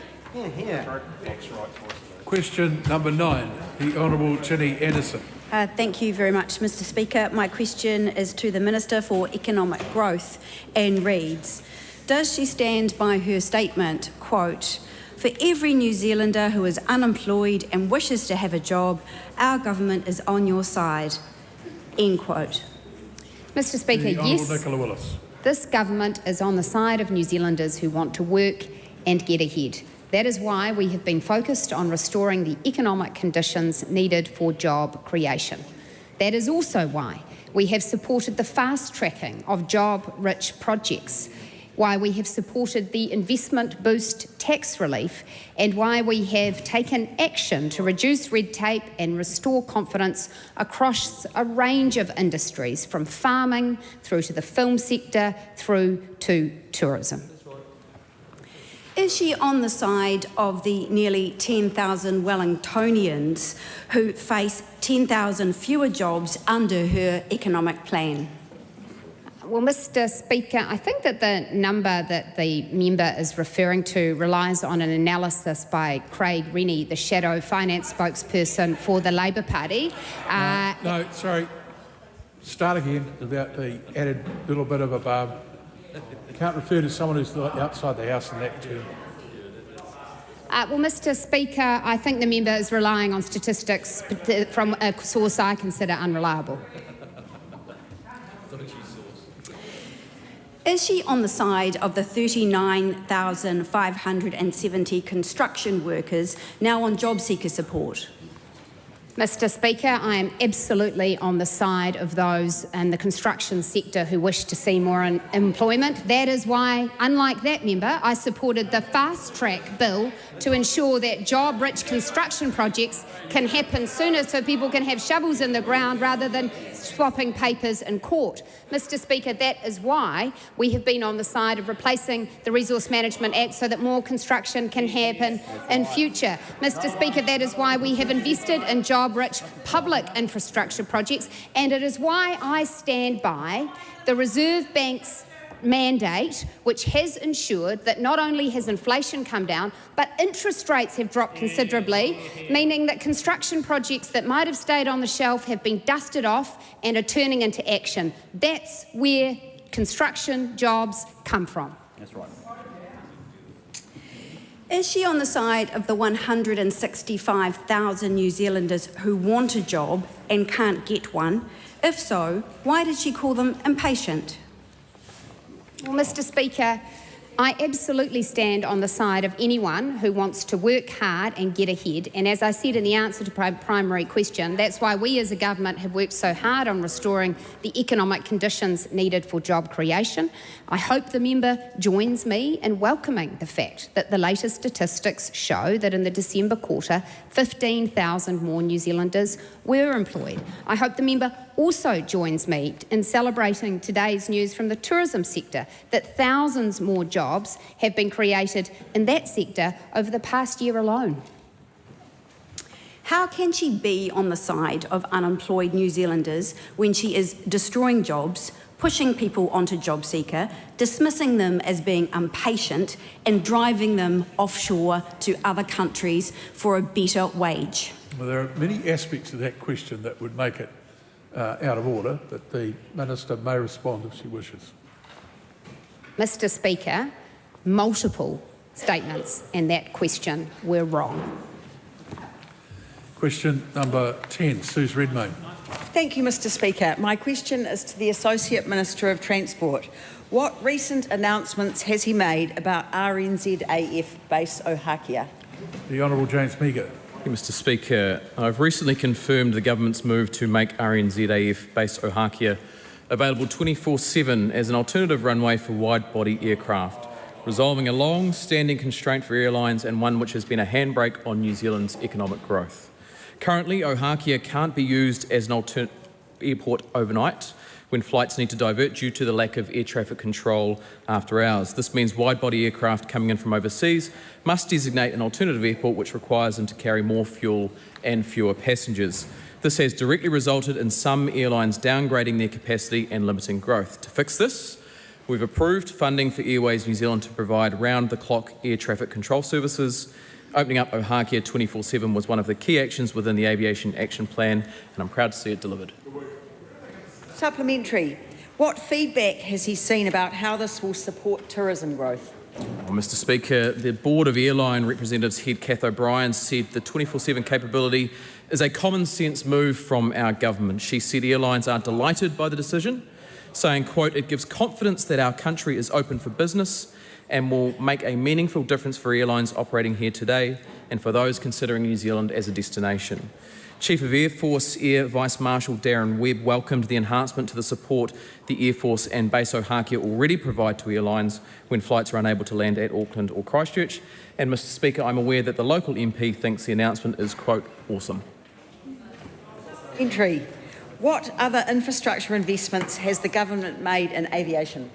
Question number 9, the Honourable Ginny Anderson. Thank you very much, Mr. Speaker. My question is to the Minister for Economic Growth and reads, does she stand by her statement, quote, "For every New Zealander who is unemployed and wishes to have a job, our government is on your side," end quote? Mr. Speaker, The Honourable yes, Nicola Willis. this government is on the side of New Zealanders who want to work and get ahead. That is why we have been focused on restoring the economic conditions needed for job creation. That is also why we have supported the fast-tracking of job-rich projects, why we have supported the investment boost tax relief, and why we have taken action to reduce red tape and restore confidence across a range of industries, from farming through to the film sector through to tourism. Is she on the side of the nearly 10,000 Wellingtonians who face 10,000 fewer jobs under her economic plan? Well, Mr. Speaker, I think that the number that the member is referring to relies on an analysis by Craig Rennie, the shadow finance spokesperson for the Labour Party. No, sorry. Start again about the added little bit of a barb. Can't refer to someone who's outside the House in that term. Well, Mr. Speaker, I think the member is relying on statistics from a source I consider unreliable. Is she on the side of the 39,570 construction workers now on job seeker support? Mr. Speaker, I am absolutely on the side of those in the construction sector who wish to see more employment. That is why, unlike that member, I supported the fast-track bill to ensure that job-rich construction projects can happen sooner so people can have shovels in the ground rather than swapping papers in court. Mr. Speaker, that is why we have been on the side of replacing the Resource Management Act so that more construction can happen in future. Mr. Speaker, that is why we have invested in job-rich public infrastructure projects, and it is why I stand by the Reserve Bank's mandate, which has ensured that not only has inflation come down, but interest rates have dropped considerably, meaning that construction projects that might have stayed on the shelf have been dusted off and are turning into action. That's where construction jobs come from. That's right. Is she on the side of the 165,000 New Zealanders who want a job and can't get one? If so, why did she call them impatient? Well, Mr. Speaker, I absolutely stand on the side of anyone who wants to work hard and get ahead. And as I said in the answer to my primary question, that's why we as a government have worked so hard on restoring the economic conditions needed for job creation. I hope the member joins me in welcoming the fact that the latest statistics show that in the December quarter, 15,000 more New Zealanders were employed. I hope the member also joins me in celebrating today's news from the tourism sector, that thousands more jobs have been created in that sector over the past year alone. How can she be on the side of unemployed New Zealanders when she is destroying jobs, pushing people onto JobSeeker, dismissing them as being impatient and driving them offshore to other countries for a better wage? Well, there are many aspects of that question that would make it out of order, but the Minister may respond if she wishes. Mr. Speaker, multiple statements in that question were wrong. Question number 10, Suze Redmayne. Thank you, Mr. Speaker. My question is to the Associate Minister of Transport. What recent announcements has he made about RNZAF base Ohakea? The Honourable James Meagher. Mr. Speaker, I've recently confirmed the government's move to make RNZAF base Ohakea available 24/7 as an alternative runway for wide-body aircraft, resolving a long-standing constraint for airlines and one which has been a handbrake on New Zealand's economic growth. Currently, Ohakea can't be used as an alternate airport overnight when flights need to divert due to the lack of air traffic control after hours. This means wide-body aircraft coming in from overseas must designate an alternative airport which requires them to carry more fuel and fewer passengers. This has directly resulted in some airlines downgrading their capacity and limiting growth. To fix this, we've approved funding for Airways New Zealand to provide round-the-clock air traffic control services. Opening up Ohakea 24/7 was one of the key actions within the Aviation Action Plan, and I'm proud to see it delivered. Supplementary. What feedback has he seen about how this will support tourism growth? Well, Mr. Speaker, the Board of Airline Representatives head Kath O'Brien said the 24/7 capability is a common sense move from our government. She said airlines are delighted by the decision, saying, quote, "It gives confidence that our country is open for business and will make a meaningful difference for airlines operating here today and for those considering New Zealand as a destination." Chief of Air Force Air Vice Marshal Darren Webb welcomed the enhancement to the support the Air Force and Base Ohakea already provide to airlines when flights are unable to land at Auckland or Christchurch. And Mr. Speaker, I'm aware that the local MP thinks the announcement is, quote, "awesome." What other infrastructure investments has the government made in aviation?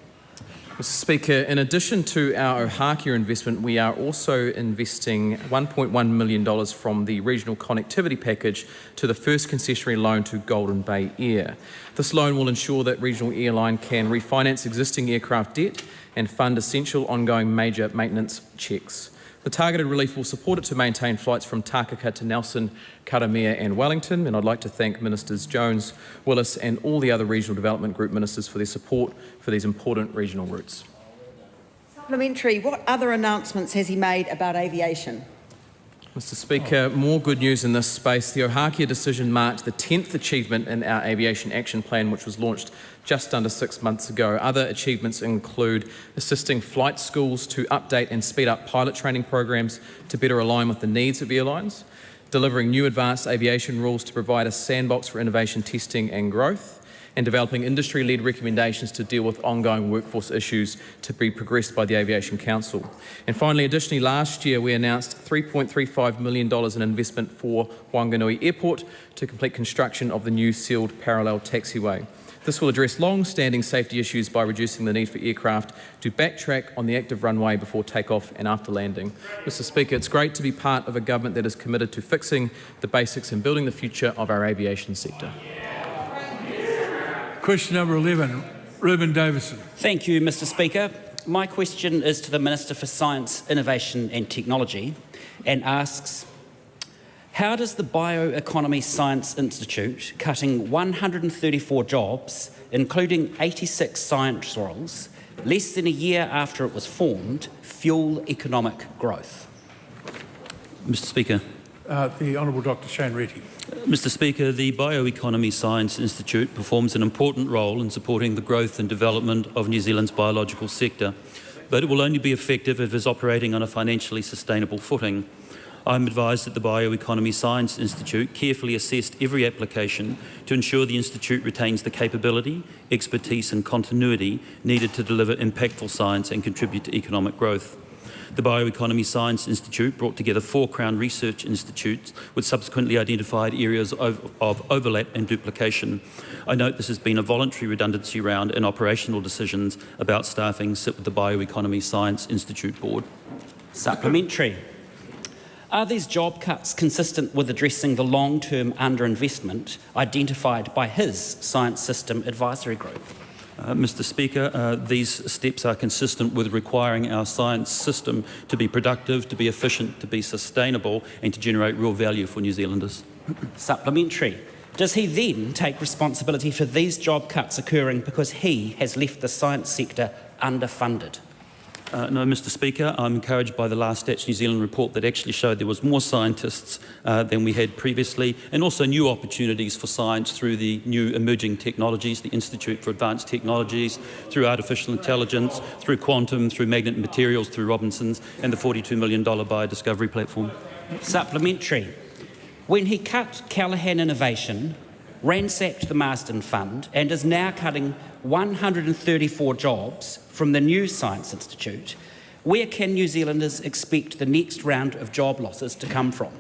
Mr Speaker, in addition to our Ohakea investment, we are also investing $1.1 million from the Regional Connectivity Package to the first concessionary loan to Golden Bay Air. This loan will ensure that Regional Airline can refinance existing aircraft debt and fund essential ongoing major maintenance checks. The targeted relief will support it to maintain flights from Takaka to Nelson, Karamea and Wellington, and I'd like to thank Ministers Jones, Willis and all the other Regional Development Group Ministers for their support for these important regional routes. Supplementary, what other announcements has he made about aviation? Mr Speaker, more good news in this space. The Ohakea decision marked the 10th achievement in our Aviation Action Plan, which was launched just under 6 months ago. Other achievements include assisting flight schools to update and speed up pilot training programs to better align with the needs of airlines, delivering new advanced aviation rules to provide a sandbox for innovation testing and growth, and developing industry-led recommendations to deal with ongoing workforce issues to be progressed by the Aviation Council. And finally, additionally, last year we announced $3.35 million in investment for Wanganui Airport to complete construction of the new sealed parallel taxiway. This will address long-standing safety issues by reducing the need for aircraft to backtrack on the active runway before takeoff and after landing. Mr Speaker, it's great to be part of a government that is committed to fixing the basics and building the future of our aviation sector. Question number 11, Ruben Davison. Thank you, Mr Speaker. My question is to the Minister for Science, Innovation and Technology and asks, how does the Bioeconomy Science Institute, cutting 134 jobs, including 86 science roles, less than a year after it was formed, fuel economic growth? Mr Speaker. The Honourable Dr Shane Reti. Mr Speaker, the Bioeconomy Science Institute performs an important role in supporting the growth and development of New Zealand's biological sector, but it will only be effective if it is operating on a financially sustainable footing. I am advised that the Bioeconomy Science Institute carefully assessed every application to ensure the Institute retains the capability, expertise and continuity needed to deliver impactful science and contribute to economic growth. The Bioeconomy Science Institute brought together 4 Crown Research Institutes which subsequently identified areas of overlap and duplication. I note this has been a voluntary redundancy round and operational decisions about staffing sit with the Bioeconomy Science Institute Board. Supplementary. Are these job cuts consistent with addressing the long-term underinvestment identified by his Science System Advisory Group? Mr Speaker, these steps are consistent with requiring our science system to be productive, to be efficient, to be sustainable and to generate real value for New Zealanders. Supplementary. Does he then take responsibility for these job cuts occurring because he has left the science sector underfunded? No, Mr Speaker, I'm encouraged by the last Stats New Zealand report that actually showed there was more scientists than we had previously, and also new opportunities for science through the new emerging technologies, the Institute for Advanced Technologies, through artificial intelligence, through quantum, through magnet materials, through Robinson's, and the $42 million biodiscovery platform. Supplementary. When he cut Callaghan Innovation, ransacked the Marsden Fund and is now cutting 134 jobs from the new Science Institute, where can New Zealanders expect the next round of job losses to come from?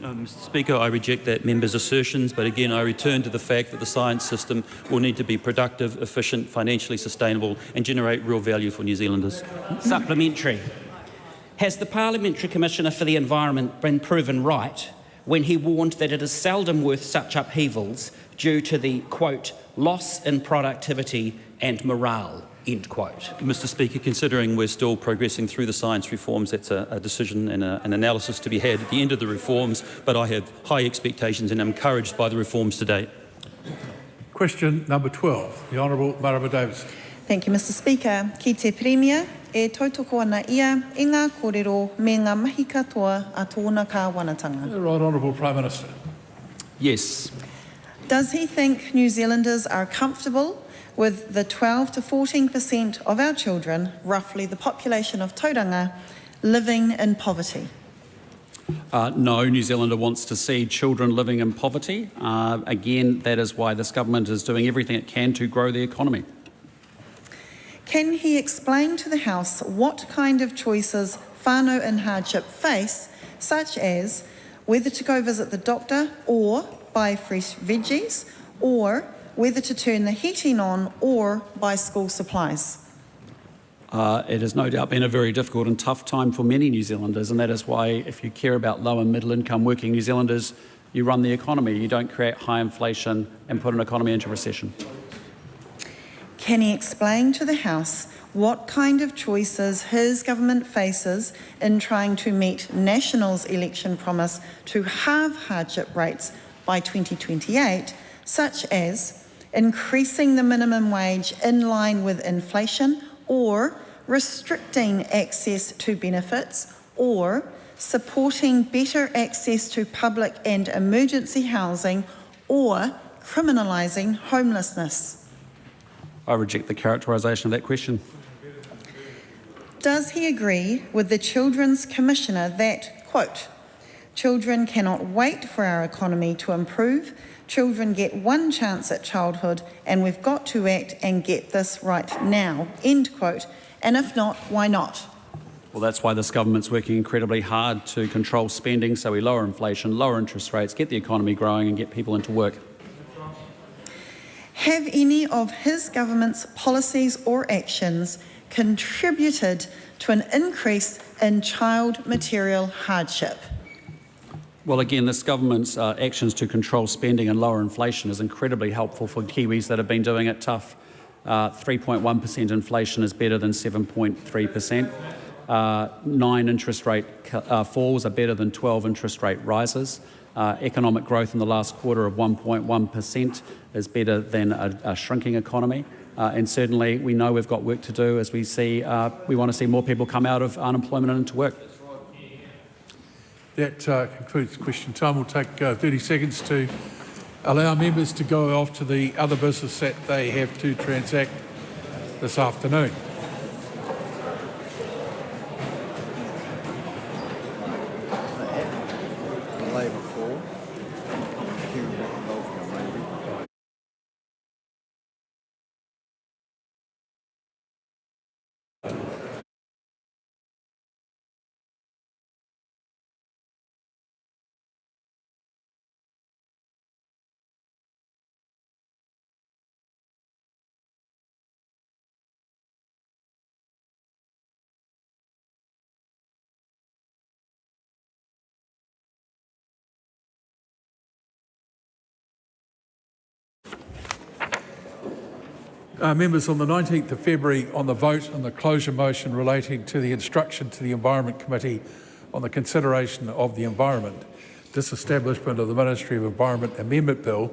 Mr Speaker, I reject that member's assertions, but again I return to the fact that the science system will need to be productive, efficient, financially sustainable and generate real value for New Zealanders. Supplementary. Has the Parliamentary Commissioner for the Environment been proven right when he warned that it is seldom worth such upheavals due to the, quote, loss in productivity and morale, end quote? Mr Speaker, considering we're still progressing through the science reforms, that's a decision and an analysis to be had at the end of the reforms, but I have high expectations and am encouraged by the reforms to date. Question number 12, the Honourable Marama Davidson. Thank you, Mr Speaker. Ki te Premier, e tautoko ana ia e ngā kōrero me ngā mahi katoa a tōna kāwanatanga. Right Honourable Prime Minister. Yes. Does he think New Zealanders are comfortable with the 12 to 14% of our children, roughly the population of Tauranga, living in poverty? No New Zealander wants to see children living in poverty. Again, that is why this government is doing everything it can to grow the economy. Can he explain to the House what kind of choices whānau in hardship face, such as whether to go visit the doctor or buy fresh veggies, or whether to turn the heating on or buy school supplies? It has no doubt been a very difficult and tough time for many New Zealanders, and that is why, if you care about low and middle income working New Zealanders, you run the economy. You don't create high inflation and put an economy into recession. Can he explain to the House what kind of choices his government faces in trying to meet National's election promise to halve hardship rates by 2028, such as increasing the minimum wage in line with inflation, or restricting access to benefits, or supporting better access to public and emergency housing, or criminalising homelessness? I reject the characterisation of that question. Does he agree with the Children's Commissioner that, quote, children cannot wait for our economy to improve, children get one chance at childhood and we've got to act and get this right now, end quote, and if not, why not? Well, that's why this government's working incredibly hard to control spending so we lower inflation, lower interest rates, get the economy growing and get people into work. Have any of his government's policies or actions contributed to an increase in child material hardship? Well, again, this government's actions to control spending and lower inflation is incredibly helpful for Kiwis that have been doing it tough. 3.1% inflation is better than 7.3%. 9 interest rate falls are better than 12 interest rate rises. Economic growth in the last quarter of 1.1% is better than a shrinking economy. And certainly we know we've got work to do as we want to see more people come out of unemployment and into work. That concludes question time. We'll take 30 seconds to allow members to go off to the other business that they have to transact this afternoon. Members, on the 19th of February on the vote on the closure motion relating to the instruction to the Environment Committee on the consideration of the environment, disestablishment of the Ministry of Environment Amendment Bill,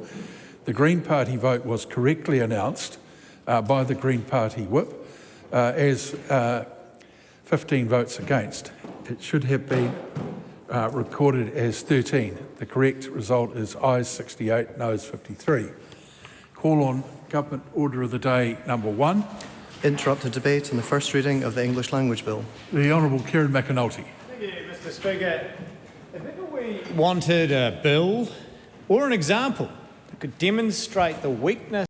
the Green Party vote was correctly announced by the Green Party whip as 15 votes against. It should have been recorded as 13. The correct result is ayes 68, noes 53. Call on Government Order of the Day number 1. Interrupted debate on the first reading of the English Language Bill. The Honourable Kieran McAnulty. Thank you, Mr. Speaker. If ever we wanted a bill or an example that could demonstrate the weakness